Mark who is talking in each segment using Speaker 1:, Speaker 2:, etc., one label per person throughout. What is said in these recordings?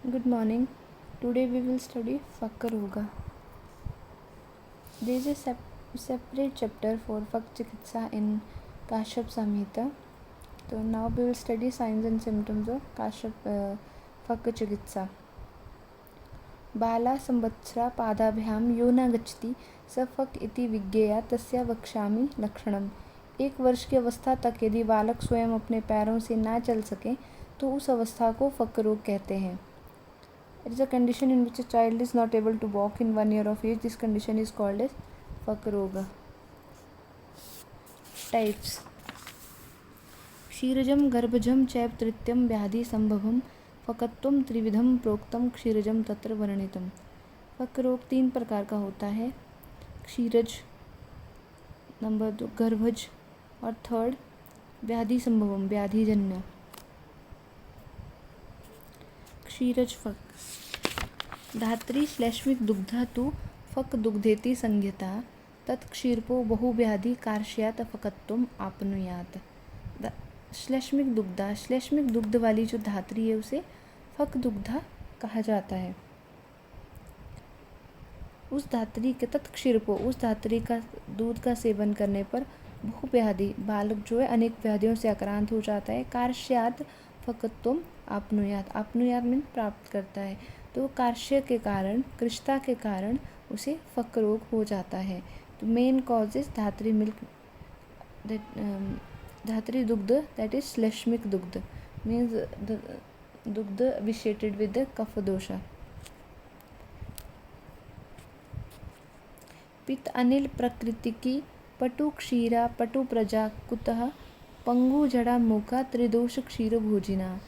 Speaker 1: Good morning. Today we will study Fakar Yoga. There is a separate chapter for Fak Chikitsa in Kashyap Samhita. So now we will study signs and symptoms of Fak Chikitsa. बाला संवत्सरा पादाभ्यां यो न गच्छति स fuck इति विज्ञेया तस्या वक्ष्यामि लक्षणम। 1 वर्ष की अवस्था तक यदि बालक स्वयं अपने पैरों से ना चल सके तो उस अवस्था को फक रोग कहते हैं। It is a condition in which a child is not able to walk in 1 year of age. This condition is called as Fak Roga. Types: क्षीरजम गर्भजम चैव तृतीयम व्याधि संभवम फकत्वम त्रिविधम प्रोक्तम क्षीरजम तत्र वर्णितम। फक रोग 3 प्रकार का होता है। क्षीरज, नंबर 2 गर्भज और 3rd व्याधि संभवम व्याधिजन्य। क्षीरज फक धात्री श्लेष्मिक दुग्धा तु फक दुग्धेति संज्ञता तत्क्षीरपो बहुव्याधि कार्श्यात फकत्वम आपनुयात। श्लेष्मिक दुग्ध वाली जो धात्री है उसे फक दुग्धा कहा जाता है। उस धात्री के तत्क्षीरपो उस धात्री का दूध का सेवन करने पर बहुव्याधि बालक जो है अनेक व्याधियों से आक्रांत हो जाता है। कार्श्यात फकत्वम आपनुयात मीन प्राप्त करता है। तो कार्श्य के कारण कृष्णता के कारण उसे फक रोग हो जाता है। तो मेन कॉज इज धात्री मिल्क धात्री दुग्ध दैट इज श्लेष्मिक दुग्ध मीन्स दुग्ध विशेटेड विद द कफ दोषा। पित्त अनिल प्रकृति की पटु क्षीरा पटु प्रजा कुतः पंगु जड़ा मुखा त्रिदोष क्षीर भोजिना।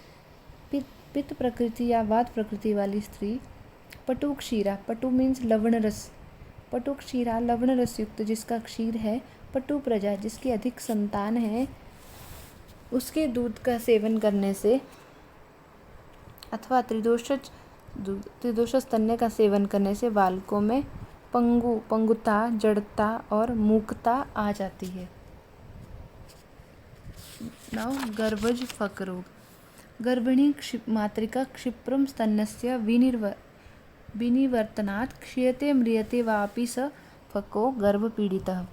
Speaker 1: पित्त प्रकृति या वात प्रकृति वाली स्त्री पटु क्षीरा, पटु मीन्स लवण रस, पटु क्षीरा लवण रस युक्त जिसका क्षीर है, पटु प्रजा जिसकी अधिक संतान है, उसके दूध का सेवन करने से अथवा त्रिदोष स्तन्य का सेवन करने से बालकों में पंगुता, जड़ता और मूकता आ जाती है। नाउ गर्भज फक रोग। गर्भिणी मातृका क्षिप्रम स्तन्यस्य विनिवर्तनात् क्षीयते म्रियते वापि स फको गर्भपीड़ितः।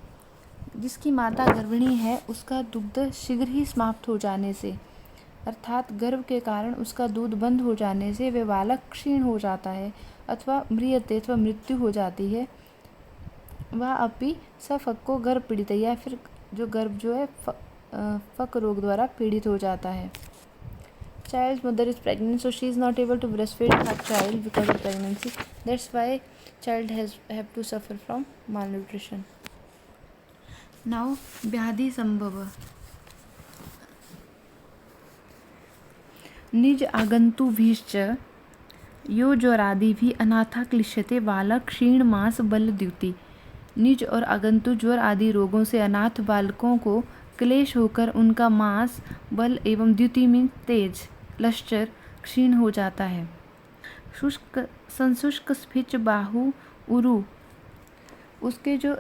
Speaker 1: जिसकी माता गर्भिणी है उसका दुग्ध शीघ्र ही समाप्त हो जाने से अर्थात गर्भ के कारण उसका दूध बंद हो जाने से वे बालक क्षीण हो जाता है अथवा म्रियते अथवा मृत्यु हो जाती है। वह अपि स फको गर्भ पीड़ित या फिर जो गर्भ जो है फक रोग द्वारा पीड़ित हो जाता है। Child's mother is pregnant, so she is not able to breastfeed her child because of pregnancy. That's why child have to suffer from malnutrition. Now व्याधि संभव। निज आगंतुभिश्च यो ज्वरादिभिः अनाथा क्लिश्यते बालक क्षीण मास बल द्युति। निज और आगंतु ज्वर आदि रोगों से अनाथ बालकों को क्लेश होकर उनका मांस बल एवं द्युति में तेज लश्चर क्षीण हो जाता है। संशुष्क स्फिच बाहु उरु उसके जो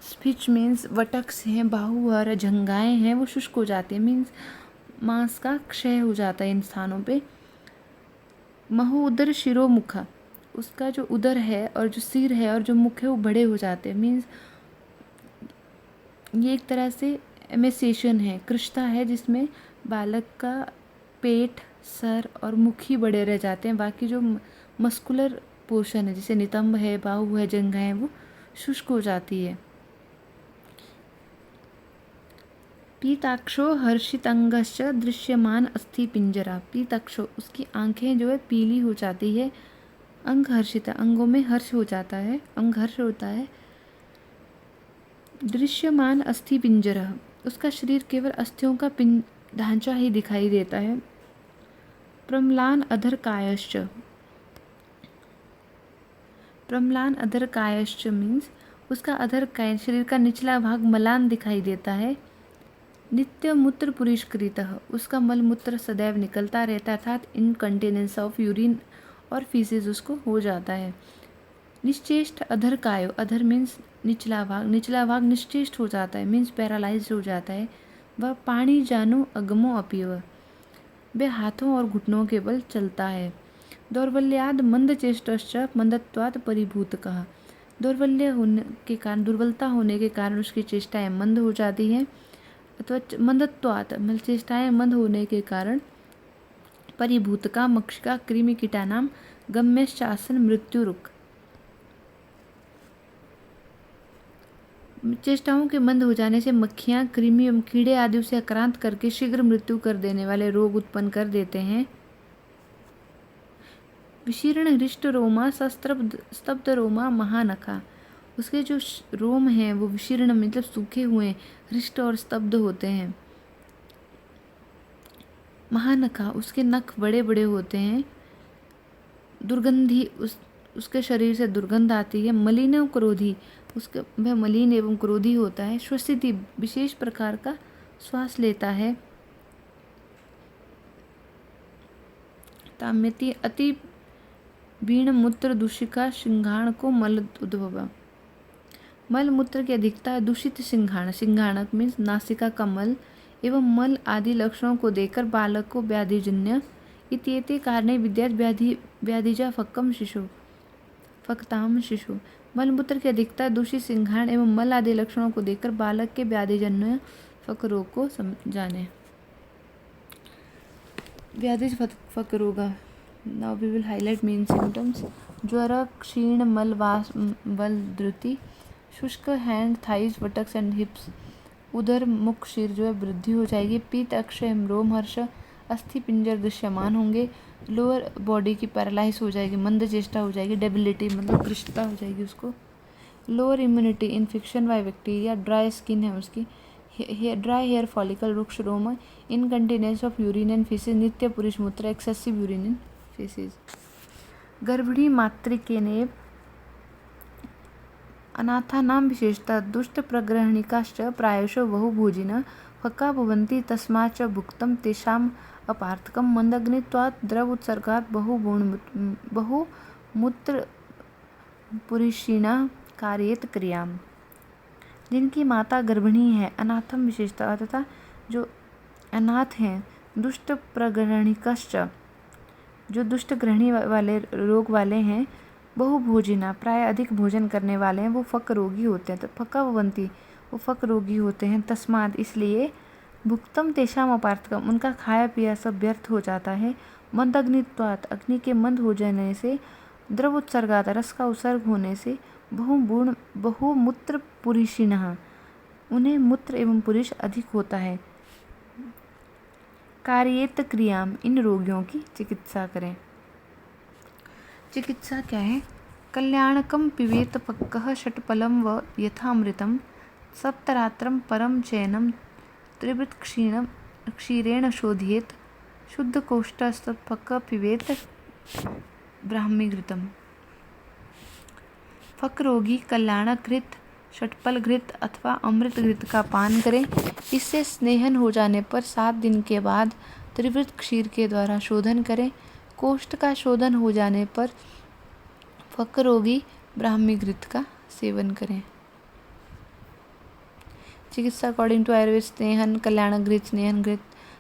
Speaker 1: स्फिच मीन्स वटक्स हैं, बाहु और जंघाएं हैं वो शुष्क हो जाते हैं मीन्स मांस का क्षय हो जाता है इन स्थानों पे। महु उदर शिरोमुखा उसका जो उदर है और जो सिर है और जो मुख है वो बड़े हो जाते हैं मीन्स ये एक तरह से एमेसिएशन है, कृष्णता है जिसमें बालक का पेट, सर और मुख ही बड़े रह जाते हैं। बाकी जो मस्कुलर पोर्शन है जैसे नितंब है, बाहु है, जंघाएं है वो शुष्क हो जाती है। पीताक्षो हर्षितांगश्च दृश्यमान अस्थि पिंजरा। पीताक्षो उसकी आंखें जो है पीली हो जाती है। अंग हर्षिता अंगों में हर्ष हो जाता है, अंग हर्ष होता है। दृश्यमान अस्थि पिंजरा उसका शरीर केवल अस्थियों का ढांचा ही दिखाई देता है। प्रम्लान अधर कायश्च मीन्स उसका अधर काय शरीर का निचला भाग मलान दिखाई देता है। नित्य मूत्र पुरिष्कृतः उसका मल मूत्र सदैव निकलता रहता है अर्थात इनकंटिनेंस ऑफ यूरिन और फीसेस उसको हो जाता है। निश्चेष्ट अधर कायो अधर मीन्स निचला भाग निश्चेष्ट हो जाता है मीन्स पैरालाइज्ड हो जाता है। वह पाणी जानु अगमो अपीव वह हाथों और घुटनों के बल चलता है। दौर्बल्याद मंदचेष्टश्च मंदत्वात् परिभूतकः। दौर्बल्य होने के कारण, दुर्बलता होने के कारण उसकी चेष्टाएं मंद हो जाती हैं, अथवा मंदत्वात् मतलब चेष्टाएं मंद होने के कारण परिभूतका मक्षिका कृमि कीटानाम गम्यश्चासन मृत्युरुक। चेष्टाओं के मंद हो जाने से मक्खियाँ, कृमि एवं कीड़े आदि उसे आक्रांत करके शीघ्र मृत्यु कर देने वाले रोग उत्पन्न कर देते हैं। विशीर्ण हृष्ट रोमा स्तब्ध रोमा महानखा। उसके जो रोम हैं वो विशीर्ण मतलब सूखे हुए, हृष्ट और स्तब्ध होते हैं। महानखा, उसके नख बड़े बड़े होते हैं। दुर्गंधी, उसके शरीर से दुर्गंध आती है। मलिन एवं क्रोधी, उसका वह मलिन एवं क्रोधी होता है। श्वसिति, विशेष प्रकार का श्वास लेता है। ताम्यति, अति बीण मूत्र दूषिका सिंघाण को मल उद्भव। मल मूत्र की अधिकता दूषित सिंघाण, सिंघाणक मीन्स नासिका का मल एवं मल आदि लक्षणों को देकर बालक को व्याधिजन्य इत्येते कारणे विद्यात् व्याधिजा फक्ताम शिशु। मलमूत्र की अधिकता, दूषित सिंघाण एवं मल आदि लक्षणों को देखकर बालक के व्याधिजन्य फक रोग को जाने। व्याधि फक रोग। Now we will highlight main symptoms. ज्वर, क्षीण मल बल द्रुति, शुष्क hand, thighs, buttocks and hips. उधर मुख शीर जो है वृद्धि हो जाएगी। पीत, अक्षय, रोम हर्ष, अस्थि पिंजर दृश्यमान होंगे। लोअर बॉडी की पैरालाइज हो जाएगी, मंद चेष्टा हो जाएगी, डेबिलिटी मतलब कृष्णता हो जाएगी उसको। Lower immunity, infection by bacteria, dry skin है उसकी, ड्राई हेयर फॉलिकल, रुक्ष रोम, incontinence of urine and faeces, नित्य पुरुष मूत्र, एक्सेसिव यूरिन इन फेसेस। गर्भिणी मातृकेनेव अनाथानां विशेषतः दुष्ट प्रग्रहणिकाश्च प्रायशो बहुभोजिनः फक्का भवन्ति तस्माच्च भुक्तं तेषाम् अपार्थकं मंदग्नित्वात् द्रव उत्सर्गात् बहुमूत्र पुरुषिणः कारयेत क्रियाम्। जिनकी माता गर्भिणी है, अनाथम विशेषतः तथा जो अनाथ हैं, दुष्ट प्रग्रहणिकश्च जो दुष्ट ग्रहणी वाले रोग वाले हैं, बहुभोजिना प्राय अधिक भोजन करने वाले हैं, वो फक रोगी होते हैं। तो फक्का भवंती, वो फक रोगी होते हैं। तस्माद, इसलिए भुक्तम तेषाम अपार्थकम, उनका खाया पिया सब व्यर्थ हो जाता है। मंदग्नित्वात्, अग्नि के मंद हो जाने से, द्रव उत्सर्गात, रस का उत्सर्ग होने से, बहुमूत्र पुरुषिणः, उन्हें मूत्र एवं पुरुष अधिक होता है। कार्येत क्रियाम, इन रोगियों की चिकित्सा करें। चिकित्सा क्या है? कल्याणकम पिबेत पक्कः षट्फलं व यथामृतं सप्तरात्रं परम चैनम त्रिवृत क्षीरेण शोधयेत शुद्ध कोष्ठस्तत्पक्क पिबेत ब्राह्मी घृतम। फक रोगी कल्याणक घृत, षटफल घृत अथवा अमृत घृत का पान करें। इससे स्नेहन हो जाने पर 7 दिन के बाद त्रिवृत क्षीर के द्वारा शोधन करें। कोष्ठ का शोधन हो जाने पर फक रोगी ब्राह्मी घृत का सेवन करें। चिकित्सा अकॉर्डिंग टू आयुर्वेद, स्नेहन कल्याणक घृत, स्नेहन घृत,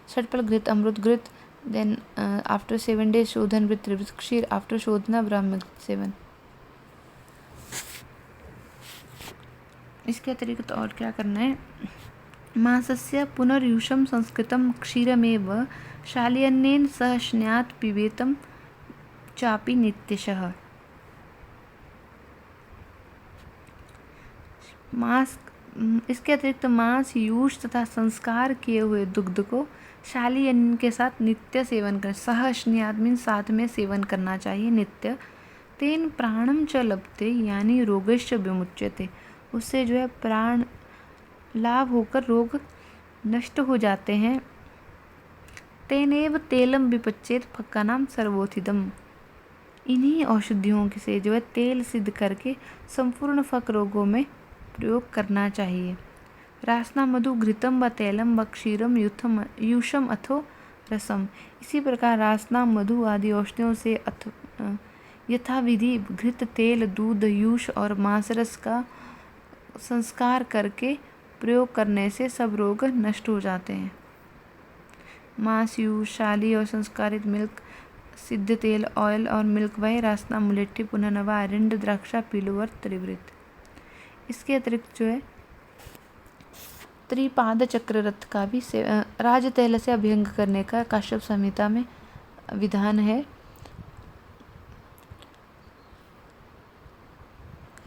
Speaker 1: षटफल घृत, अमृत घृत, देन आफ्टर 7 days शोधन विद त्रिवृत क्षीर, आफ्टर शोधना ब्राह्मी घृत सेवन। इसके अतिरिक्त और क्या करना है? मासस्य पुनर्यूषम संस्कृतम क्षीरमेव शाल्यन्नेन सह स्नात् पिबेतम चापि नित्यशः। मांस, इसके अतिरिक्त मांस, यूष तथा संस्कार किए हुए दुग्ध को शाल्यन्न के साथ नित्य सेवन करें। सह स्नात् मीन्स साथ में सेवन करना चाहिए, नित्य। तेन प्राणम च लभते, यानी रोगश्च विमुच्यते, उससे जो है प्राण लाभ होकर रोग नष्ट हो जाते हैं। तेनेव तेलम विपच्चेत फक्कानाम सर्वोथिदम, इन्हीं औषधियों से जो है तेल सिद्ध करके संपूर्ण फक रोगों में प्रयोग करना चाहिए। रासना मधु घृतम व तैलम व क्षीरम यूषम अथो रसम, इसी प्रकार रासना मधु आदि औषधियों से यथाविधि घृत, तेल, दूध, यूष और मांसरस का संस्कार करके प्रयोग करने से सब रोग नष्ट हो जाते हैं। मांस, यूष, शाली और संस्कारित मिल्क सिद्ध तेल ऑयल और मिल्क वाई रासना मुलेट्टी पुनर्नवा अरिंड द्राक्षा पीलुवर त्रिवृत। इसके अतिरिक्त जो है त्रिपाद चक्र रथ का भी राज तेल से अभ्यंग करने का काश्यप संहिता में विधान है।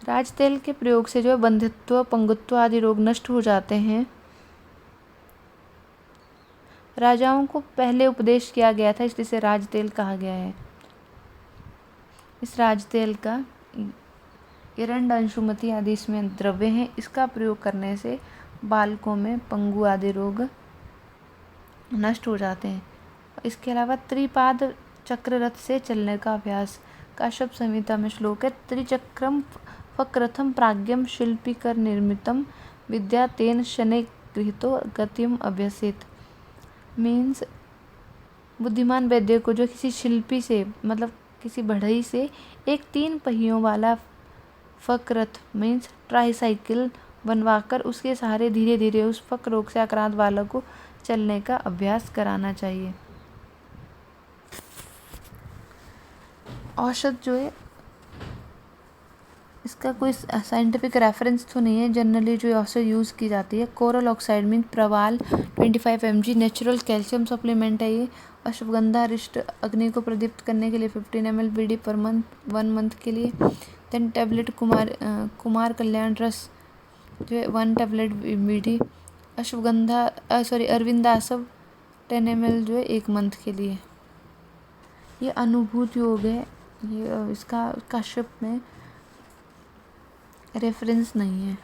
Speaker 1: राज तेल के प्रयोग से जो है बंधित्व पंगुत्व आदि रोग नष्ट हो जाते हैं। राजाओं को पहले उपदेश किया गया था, इसलिए इसे राज तेल कहा गया है। इस राज तेल का एरंड अंशुमति आदि इसमें द्रव्य हैं। इसका प्रयोग करने से बालकों में पंगु आदि रोग नष्ट हो जाते हैं। इसके अलावा त्रिपाद चक्र रथ से चलने का अभ्यास काश्यप संहिता में श्लोक है। त्रिचक्रम फक्रथम प्राज्ञम शिल्पीकर निर्मितम विद्या तेन शनै गृहीतो गतिम अभ्यसेत। मीन्स बुद्धिमान वैद्य को जो किसी शिल्पी से मतलब किसी बढ़ई से एक 3 पहियों वाला फक्रथ मीन्स ट्राईसाइकिल बनवाकर उसके सहारे धीरे धीरे उस फक रोग से आक्रांत बालक को चलने का अभ्यास कराना चाहिए। औषध जो है इसका कोई साइंटिफिक रेफरेंस तो नहीं है। जनरली जो औषध यूज़ की जाती है कोरल ऑक्साइड मीन प्रवाल 25 mg नेचुरल कैल्शियम सप्लीमेंट है ये। अश्वगंधा रिष्ट अग्नि को प्रदीप्त करने के लिए 15 ml BD per month 1 month के लिए। देन टैबलेट कुमार कल्याण रस जो है 1 टैबलेट BD। अरविंदासव 10 ml जो है 1 मंथ के लिए। ये अनुभूत योग है, ये इसका काश्यप में रेफरेंस नहीं है।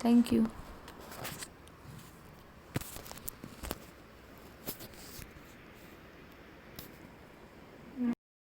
Speaker 1: Thank you.